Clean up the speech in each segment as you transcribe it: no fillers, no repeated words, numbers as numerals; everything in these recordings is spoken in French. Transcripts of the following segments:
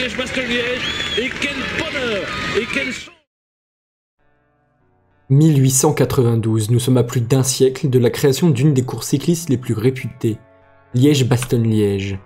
Liège-Bastogne-Liège. Et quel bonheur et quelle... 1892, nous sommes à plus d'un siècle de la création d'une des courses cyclistes les plus réputées, Liège-Bastogne-Liège.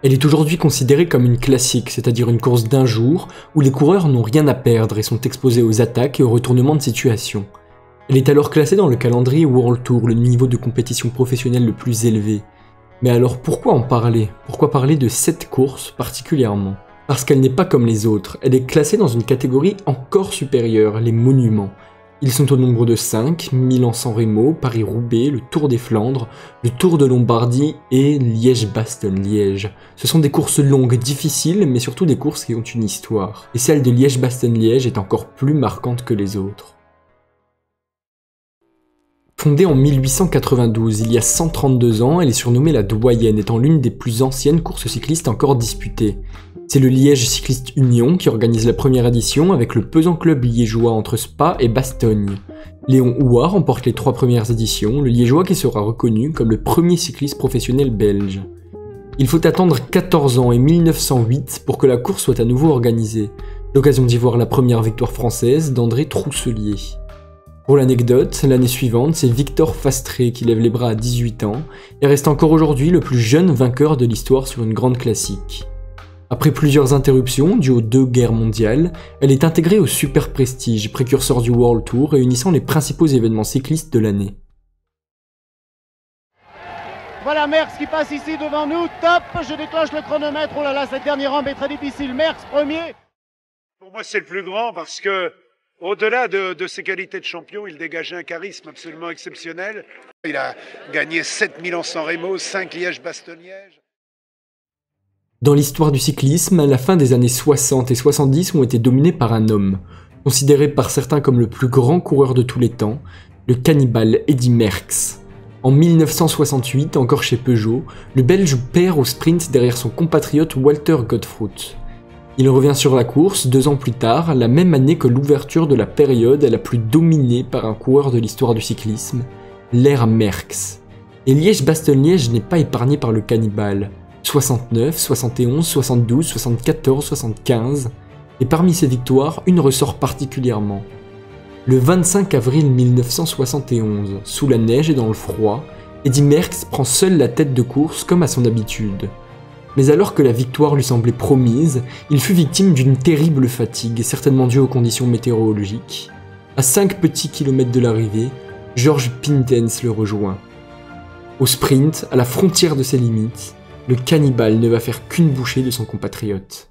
Elle est aujourd'hui considérée comme une classique, c'est-à-dire une course d'un jour où les coureurs n'ont rien à perdre et sont exposés aux attaques et aux retournements de situation. Elle est alors classée dans le calendrier World Tour, le niveau de compétition professionnelle le plus élevé. Mais alors pourquoi en parler? Pourquoi parler de cette course particulièrement? Parce qu'elle n'est pas comme les autres, elle est classée dans une catégorie encore supérieure, les monuments. Ils sont au nombre de 5, Milan-San Remo, Paris-Roubaix, le Tour des Flandres, le Tour de Lombardie et Liège-Bastogne-Liège. Ce sont des courses longues, difficiles, mais surtout des courses qui ont une histoire. Et celle de Liège-Bastogne-Liège est encore plus marquante que les autres. Fondée en 1892, il y a 132 ans, elle est surnommée la Doyenne, étant l'une des plus anciennes courses cyclistes encore disputées. C'est le Liège Cycliste Union qui organise la première édition avec le pesant club liégeois entre Spa et Bastogne. Léon Houat remporte les 3 premières éditions, le liégeois qui sera reconnu comme le premier cycliste professionnel belge. Il faut attendre 14 ans et 1908 pour que la course soit à nouveau organisée, l'occasion d'y voir la première victoire française d'André Trousselier. Pour l'anecdote, l'année suivante, c'est Victor Fastré qui lève les bras à 18 ans et reste encore aujourd'hui le plus jeune vainqueur de l'histoire sur une grande classique. Après plusieurs interruptions dues aux 2 guerres mondiales, elle est intégrée au Super Prestige, précurseur du World Tour réunissant les principaux événements cyclistes de l'année. Voilà Merckx qui passe ici devant nous, top, je déclenche le chronomètre, oh là là, cette dernière rampe est très difficile, Merckx premier. Pour moi c'est le plus grand parce que au-delà de ses qualités de champion, il dégageait un charisme absolument exceptionnel. Il a gagné 7 Milan-San Remo, 5 Liège-Bastogne-Liège. Dans l'histoire du cyclisme, la fin des années 60 et 70 ont été dominées par un homme, considéré par certains comme le plus grand coureur de tous les temps, le cannibale Eddy Merckx. En 1968, encore chez Peugeot, le Belge perd au sprint derrière son compatriote Walter Godefroot. Il revient sur la course 2 ans plus tard, la même année que l'ouverture de la période la plus dominée par un coureur de l'histoire du cyclisme, l'ère Merckx. Et Liège-Bastogne-Liège n'est pas épargné par le cannibale. 69, 71, 72, 74, 75, et parmi ces victoires, une ressort particulièrement. Le 25 avril 1971, sous la neige et dans le froid, Eddy Merckx prend seul la tête de course comme à son habitude. Mais alors que la victoire lui semblait promise, il fut victime d'une terrible fatigue, certainement due aux conditions météorologiques. À 5 petits kilomètres de l'arrivée, George Pintens le rejoint. Au sprint, à la frontière de ses limites, le cannibale ne va faire qu'une bouchée de son compatriote.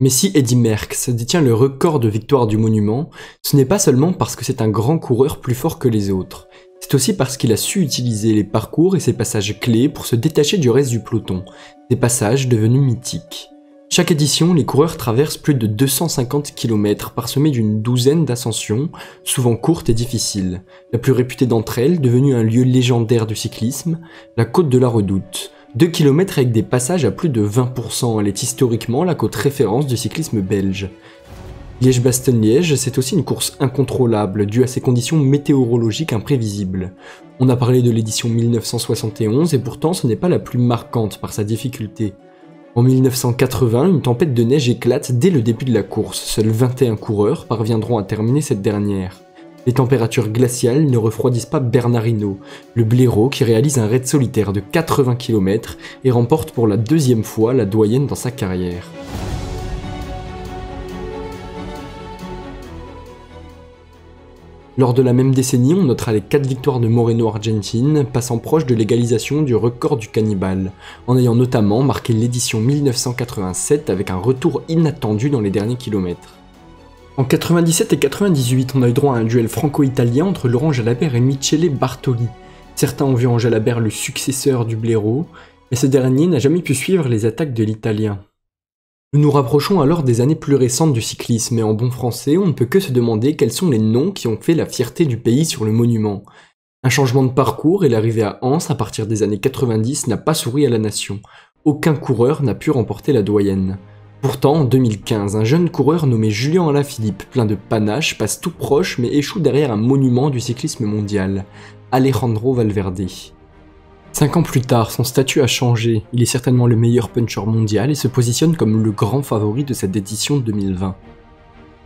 Mais si Eddy Merckx détient le record de victoire du monument, ce n'est pas seulement parce que c'est un grand coureur plus fort que les autres, c'est aussi parce qu'il a su utiliser les parcours et ses passages clés pour se détacher du reste du peloton, des passages devenus mythiques. Chaque édition, les coureurs traversent plus de 250 km parsemés d'une douzaine d'ascensions, souvent courtes et difficiles. La plus réputée d'entre elles, devenue un lieu légendaire du cyclisme, la côte de la Redoute. 2 km avec des passages à plus de 20%, elle est historiquement la côte référence du cyclisme belge. Liège-Bastogne-Liège, c'est aussi une course incontrôlable, due à ses conditions météorologiques imprévisibles. On a parlé de l'édition 1971 et pourtant ce n'est pas la plus marquante par sa difficulté. En 1980, une tempête de neige éclate dès le début de la course, seuls 21 coureurs parviendront à terminer cette dernière. Les températures glaciales ne refroidissent pas Bernard Hinault, le blaireau qui réalise un raid solitaire de 80 km et remporte pour la 2e fois la Doyenne dans sa carrière. Lors de la même décennie, on notera les 4 victoires de Moreno Argentine, passant proche de l'égalisation du record du cannibale, en ayant notamment marqué l'édition 1987 avec un retour inattendu dans les derniers kilomètres. En 97 et 98, on a eu droit à un duel franco-italien entre Laurent Jalabert et Michele Bartoli. Certains ont vu en Jalabert le successeur du blaireau, mais ce dernier n'a jamais pu suivre les attaques de l'Italien. Nous nous rapprochons alors des années plus récentes du cyclisme, et en bon français, on ne peut que se demander quels sont les noms qui ont fait la fierté du pays sur le monument. Un changement de parcours et l'arrivée à Anse à partir des années 90 n'a pas souri à la nation. Aucun coureur n'a pu remporter la Doyenne. Pourtant, en 2015, un jeune coureur nommé Julien Alaphilippe, plein de panache, passe tout proche mais échoue derrière un monument du cyclisme mondial, Alejandro Valverde. 5 ans plus tard, son statut a changé, il est certainement le meilleur puncher mondial et se positionne comme le grand favori de cette édition 2020.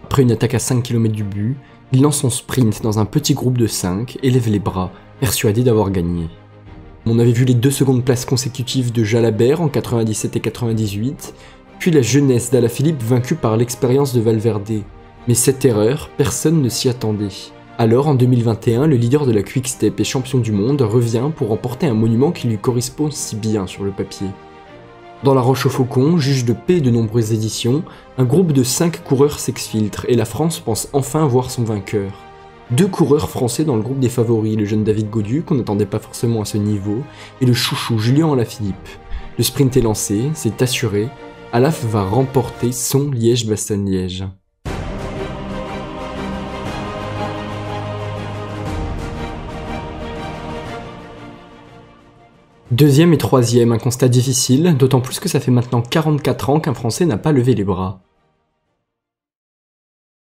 Après une attaque à 5 km du but, il lance son sprint dans un petit groupe de 5 et lève les bras, persuadé d'avoir gagné. On avait vu les 2 secondes places consécutives de Jalabert en 97 et 98, puis la jeunesse d'Alaphilippe vaincue par l'expérience de Valverde. Mais cette erreur, personne ne s'y attendait. Alors en 2021, le leader de la Quick-Step et champion du monde revient pour remporter un monument qui lui correspond si bien sur le papier. Dans la Roche aux Faucons, juge de paix de nombreuses éditions, un groupe de 5 coureurs s'exfiltre et la France pense enfin voir son vainqueur. 2 coureurs français dans le groupe des favoris, le jeune David Gaudu, qu'on n'attendait pas forcément à ce niveau, et le chouchou Julien Alaphilippe. Le sprint est lancé, c'est assuré, Alaf va remporter son Liège-Bastogne-Liège. Deuxième et troisième, un constat difficile, d'autant plus que ça fait maintenant 44 ans qu'un Français n'a pas levé les bras.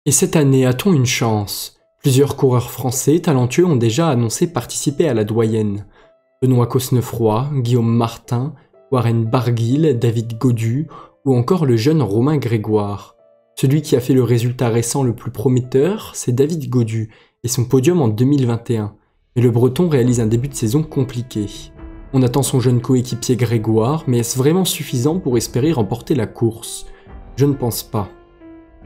Et cette année, a-t-on une chance? Plusieurs coureurs français talentueux ont déjà annoncé participer à la doyenne. Benoît Cosnefroy, Guillaume Martin, Warren Barguil, David Gaudu, ou encore le jeune Romain Grégoire. Celui qui a fait le résultat récent le plus prometteur, c'est David Gaudu, et son podium en 2021. Mais le Breton réalise un début de saison compliqué. On attend son jeune coéquipier Grégoire, mais est-ce vraiment suffisant pour espérer remporter la course? Je ne pense pas.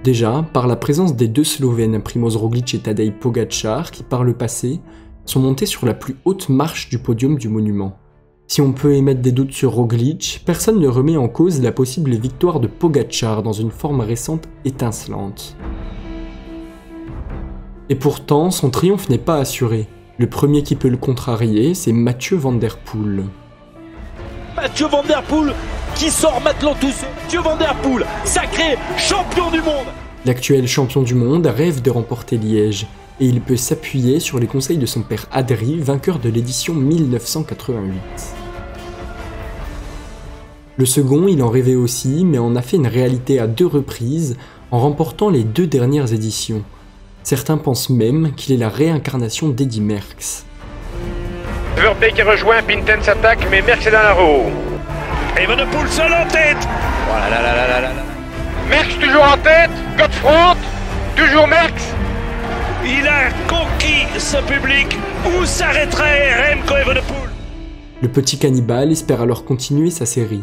Déjà, par la présence des 2 Slovènes, Primož Roglič et Tadej Pogačar, qui par le passé sont montés sur la plus haute marche du podium du monument. Si on peut émettre des doutes sur Roglič, personne ne remet en cause la possible victoire de Pogačar dans une forme récente étincelante. Et pourtant, son triomphe n'est pas assuré. Le premier qui peut le contrarier, c'est Mathieu Van Der Poel. Mathieu Van Der Poel qui sort maintenant tout seul. Mathieu Van Der Poel, sacré champion du monde. L'actuel champion du monde rêve de remporter Liège, et il peut s'appuyer sur les conseils de son père Adri, vainqueur de l'édition 1988. Le second, il en rêvait aussi, mais en a fait une réalité à 2 reprises, en remportant les 2 dernières éditions. Certains pensent même qu'il est la réincarnation d'Eddy Merckx. Verbeek qui rejoint, Pinten s'attaque, mais Merckx est dans la roue. Evenepoel seul en tête. Voilà, là. Merckx toujours en tête, Godefroot, toujours Merckx. Il a conquis ce public. Où s'arrêterait Remco Evenepoel? Le petit cannibale espère alors continuer sa série.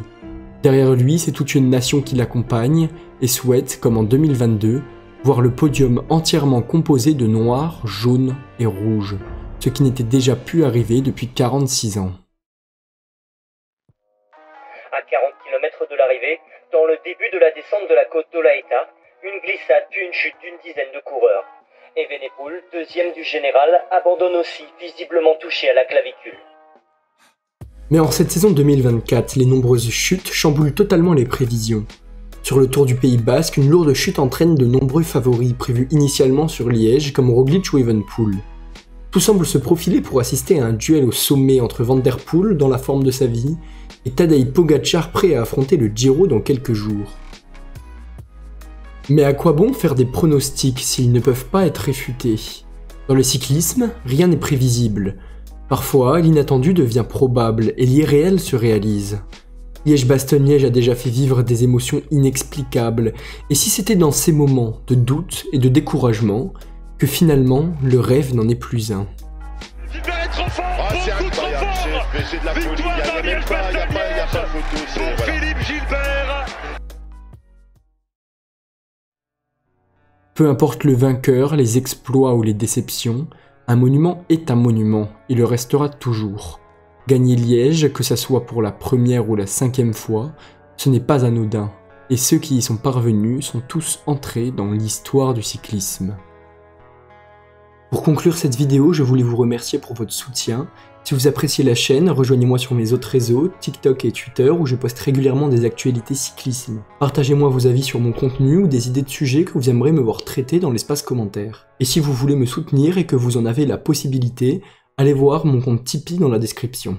Derrière lui, c'est toute une nation qui l'accompagne et souhaite, comme en 2022, voir le podium entièrement composé de noir, jaune et rouge, ce qui n'était déjà plus arrivé depuis 46 ans. À 40 km de l'arrivée, dans le début de la descente de la côte d'Olaeta, une glissade puis une chute d'une dizaine de coureurs. Evenepoel, deuxième du général, abandonne aussi, visiblement touché à la clavicule. Mais en cette saison 2024, les nombreuses chutes chamboulent totalement les prévisions. Sur le Tour du Pays Basque, une lourde chute entraîne de nombreux favoris prévus initialement sur Liège comme Roglič ou Evenepoel. Tout semble se profiler pour assister à un duel au sommet entre Van Der Poel, dans la forme de sa vie, et Tadej Pogačar prêt à affronter le Giro dans quelques jours. Mais à quoi bon faire des pronostics s'ils ne peuvent pas être réfutés? Dans le cyclisme, rien n'est prévisible. Parfois, l'inattendu devient probable et l'irréel se réalise. Liège-Bastogne-Liège a déjà fait vivre des émotions inexplicables, et si c'était dans ces moments de doute et de découragement que finalement le rêve n'en est plus un. Gilbert est trop fort, beaucoup trop fort. Victoire dans Liège-Bastogne-Liège pour Philippe Gilbert. Peu importe le vainqueur, les exploits ou les déceptions, un monument est un monument, il le restera toujours. Gagner Liège, que ça soit pour la première ou la 5e fois, ce n'est pas anodin, et ceux qui y sont parvenus sont tous entrés dans l'histoire du cyclisme. Pour conclure cette vidéo, je voulais vous remercier pour votre soutien. Si vous appréciez la chaîne, rejoignez-moi sur mes autres réseaux, TikTok et Twitter, où je poste régulièrement des actualités cyclisme. Partagez-moi vos avis sur mon contenu ou des idées de sujets que vous aimeriez me voir traiter dans l'espace commentaire. Et si vous voulez me soutenir et que vous en avez la possibilité, allez voir mon compte Tipeee dans la description.